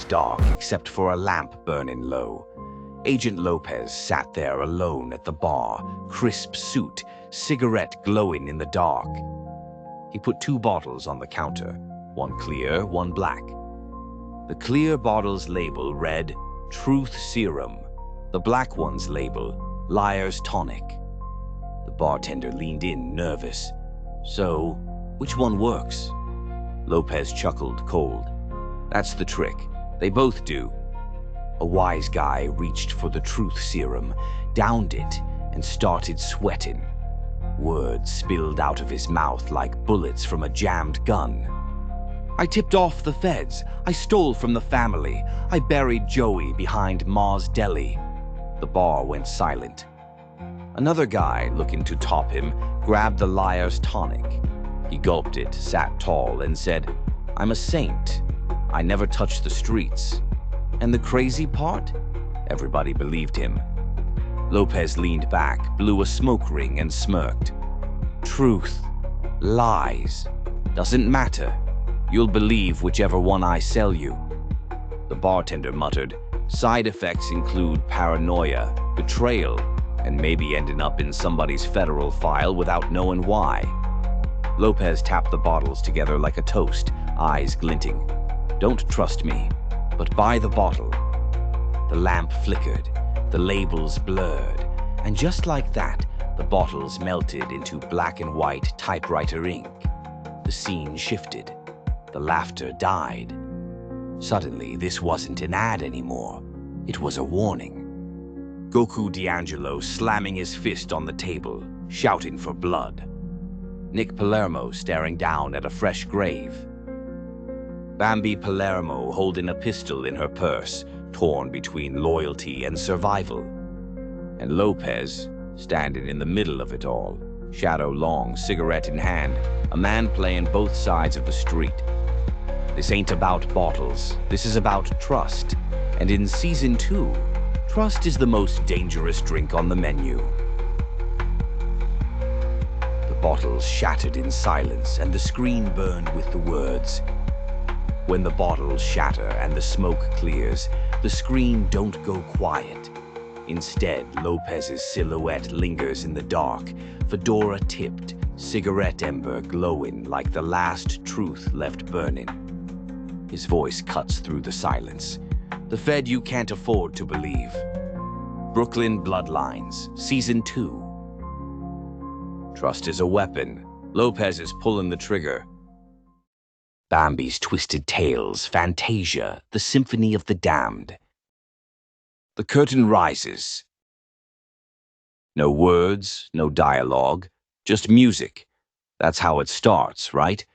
was dark except for a lamp burning low. Agent Lopez sat there alone at the bar, crisp suit, cigarette glowing in the dark. He put 2 bottles on the counter, one clear, one black. The clear bottle's label read, Truth Serum. The black one's label, Liar's Tonic. The bartender leaned in, nervous. So, which one works? Lopez chuckled, cold. That's the trick. They both do. A wise guy reached for the Truth Serum, downed it, and started sweating. Words spilled out of his mouth like bullets from a jammed gun. I tipped off the feds. I stole from the family. I buried Joey behind Ma's Deli. The bar went silent. Another guy, looking to top him, grabbed the Liar's Tonic. He gulped it, sat tall, and said, I'm a saint. I never touched the streets. And the crazy part? Everybody believed him. Lopez leaned back, blew a smoke ring, and smirked. Truth. Lies. Doesn't matter. You'll believe whichever one I sell you. The bartender muttered, side effects include paranoia, betrayal, and maybe ending up in somebody's federal file without knowing why. Lopez tapped the bottles together like a toast, eyes glinting. Don't trust me, but buy the bottle. The lamp flickered, the labels blurred, and just like that, the bottles melted into black and white typewriter ink. The scene shifted. The laughter died. Suddenly, this wasn't an ad anymore. It was a warning. Goku D'Angelo slamming his fist on the table, shouting for blood. Nick Palermo staring down at a fresh grave. Bambi Palermo holding a pistol in her purse, torn between loyalty and survival. And Lopez, standing in the middle of it all, shadow long, cigarette in hand, a man playing both sides of the street. This ain't about bottles, this is about trust. And in Season 2, trust is the most dangerous drink on the menu. The bottles shattered in silence and the screen burned with the words. When the bottles shatter and the smoke clears, the screen don't go quiet. Instead, Lopez's silhouette lingers in the dark, fedora tipped, cigarette ember glowing like the last truth left burning. His voice cuts through the silence. The Fed you can't afford to believe. Brooklyn Bloodlines, Season 2. Trust is a weapon. Lopez is pulling the trigger. Bambi's Twisted Tales, Fantasia, the Symphony of the Damned. The curtain rises. No words, no dialogue, just music. That's how it starts, right?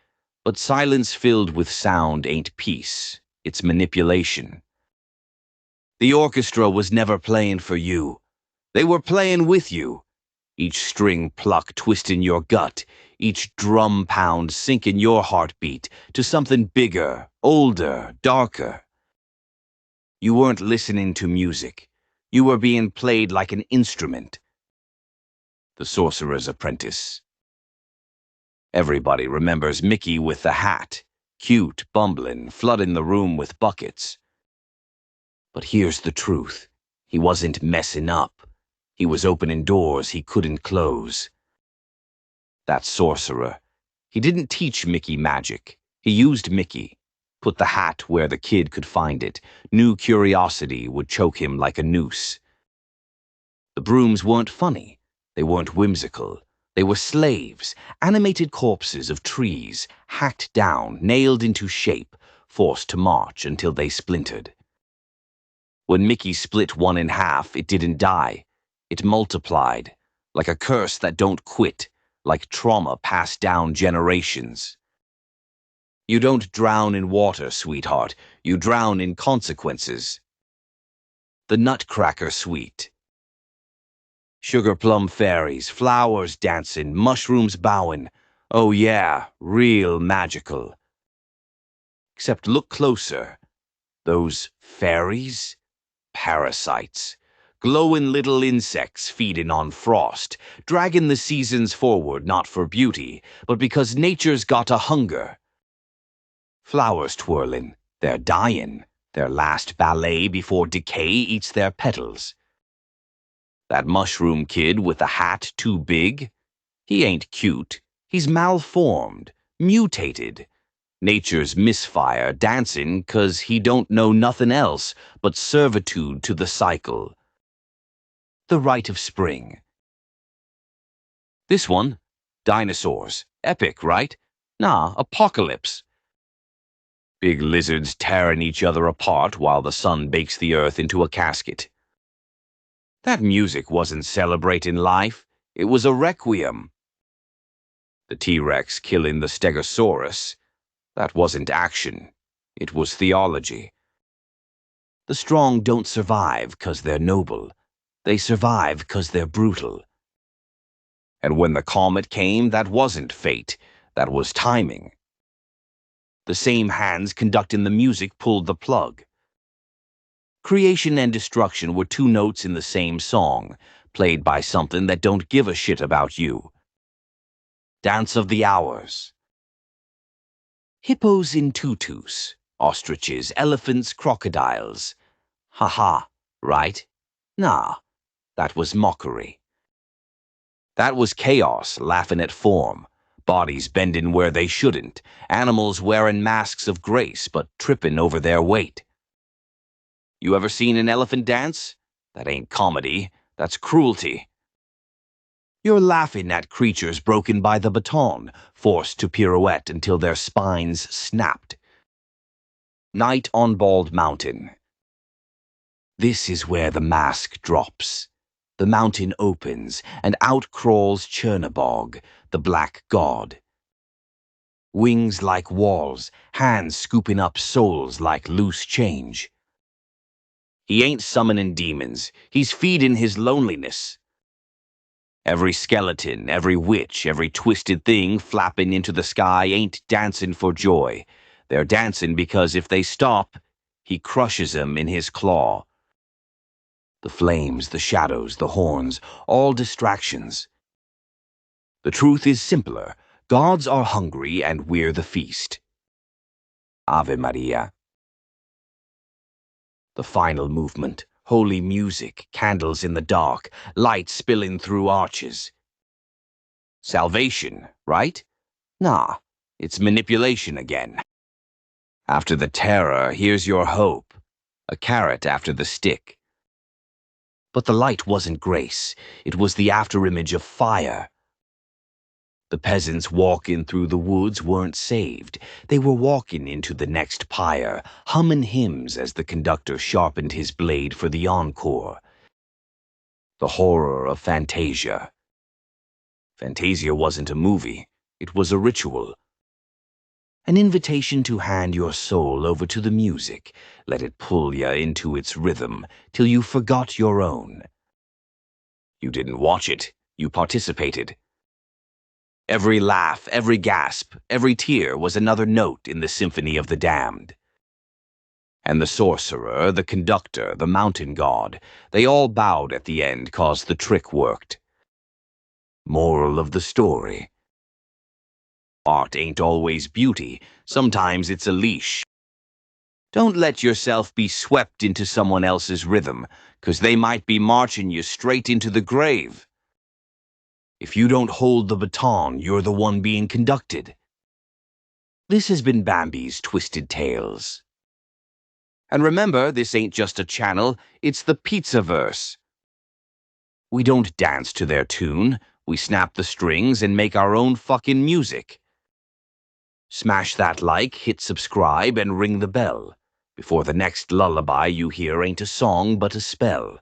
But silence filled with sound ain't peace, it's manipulation. The orchestra was never playing for you. They were playing with you. Each string pluck twisting your gut, each drum pound sinking your heartbeat to something bigger, older, darker. You weren't listening to music. You were being played like an instrument. The Sorcerer's Apprentice. Everybody remembers Mickey with the hat, cute, bumbling, flooding the room with buckets. But here's the truth. He wasn't messing up. He was opening doors he couldn't close. That sorcerer. He didn't teach Mickey magic. He used Mickey. Put the hat where the kid could find it. Knew curiosity would choke him like a noose. The brooms weren't funny. They weren't whimsical. They were slaves, animated corpses of trees, hacked down, nailed into shape, forced to march until they splintered. When Mickey split one in half, it didn't die. It multiplied, like a curse that don't quit, like trauma passed down generations. You don't drown in water, sweetheart. You drown in consequences. The Nutcracker Suite. Sugar plum fairies, flowers dancing, mushrooms bowing. Oh yeah, real magical. Except look closer. Those fairies? Parasites. Glowing little insects feeding on frost, dragging the seasons forward not for beauty, but because nature's got a hunger. Flowers twirling, they're dying. their last ballet before decay eats their petals. That mushroom kid with the hat too big, he ain't cute. He's malformed, mutated. Nature's misfire dancing 'cause he don't know nothing else but servitude to the cycle. The rite of spring. This one, dinosaurs. Epic, right? Nah, apocalypse. Big lizards tearing each other apart while the sun bakes the earth into a casket. That music wasn't celebrating life. It was a requiem. The T-Rex killing the Stegosaurus. That wasn't action. It was theology. The strong don't survive 'cause they're noble. They survive 'cause they're brutal. And when the comet came, that wasn't fate. That was timing. The same hands conducting the music pulled the plug. Creation and destruction were two notes in the same song, played by something that don't give a shit about you. Dance of the Hours. Hippos in tutus, ostriches, elephants, crocodiles. Ha-ha, right? Nah, that was mockery. That was chaos laughing at form, bodies bending where they shouldn't, animals wearing masks of grace but tripping over their weight. You ever seen an elephant dance? That ain't comedy, that's cruelty. You're laughing at creatures broken by the baton, forced to pirouette until their spines snapped. Night on Bald Mountain. This is where the mask drops. The mountain opens, and out crawls Chernabog, the black god. Wings like walls, hands scooping up souls like loose change. He ain't summoning demons, he's feeding his loneliness. Every skeleton, every witch, every twisted thing flapping into the sky ain't dancing for joy. They're dancing because if they stop, he crushes them in his claw. The flames, the shadows, the horns, all distractions. The truth is simpler. Gods are hungry and we're the feast. Ave Maria. The final movement. Holy music, candles in the dark, light spilling through arches. Salvation, right? Nah, it's manipulation again. After the terror, here's your hope. A carrot after the stick. But the light wasn't grace. It was the afterimage of fire. The peasants walking through the woods weren't saved. They were walking into the next pyre, humming hymns as the conductor sharpened his blade for the encore. The horror of Fantasia. Fantasia wasn't a movie. It was a ritual. An invitation to hand your soul over to the music, let it pull ya into its rhythm till you forgot your own. You didn't watch it. You participated. Every laugh, every gasp, every tear was another note in the symphony of the damned. And the sorcerer, the conductor, the mountain god, they all bowed at the end 'cause the trick worked. Moral of the story. Art ain't always beauty. Sometimes it's a leash. Don't let yourself be swept into someone else's rhythm, 'cause they might be marching you straight into the grave. If you don't hold the baton, you're the one being conducted. This has been Bambi's Twisted Tales. And remember, this ain't just a channel, it's the Pizzaverse. We don't dance to their tune, we snap the strings and make our own fucking music. Smash that like, hit subscribe, and ring the bell, before the next lullaby you hear ain't a song but a spell.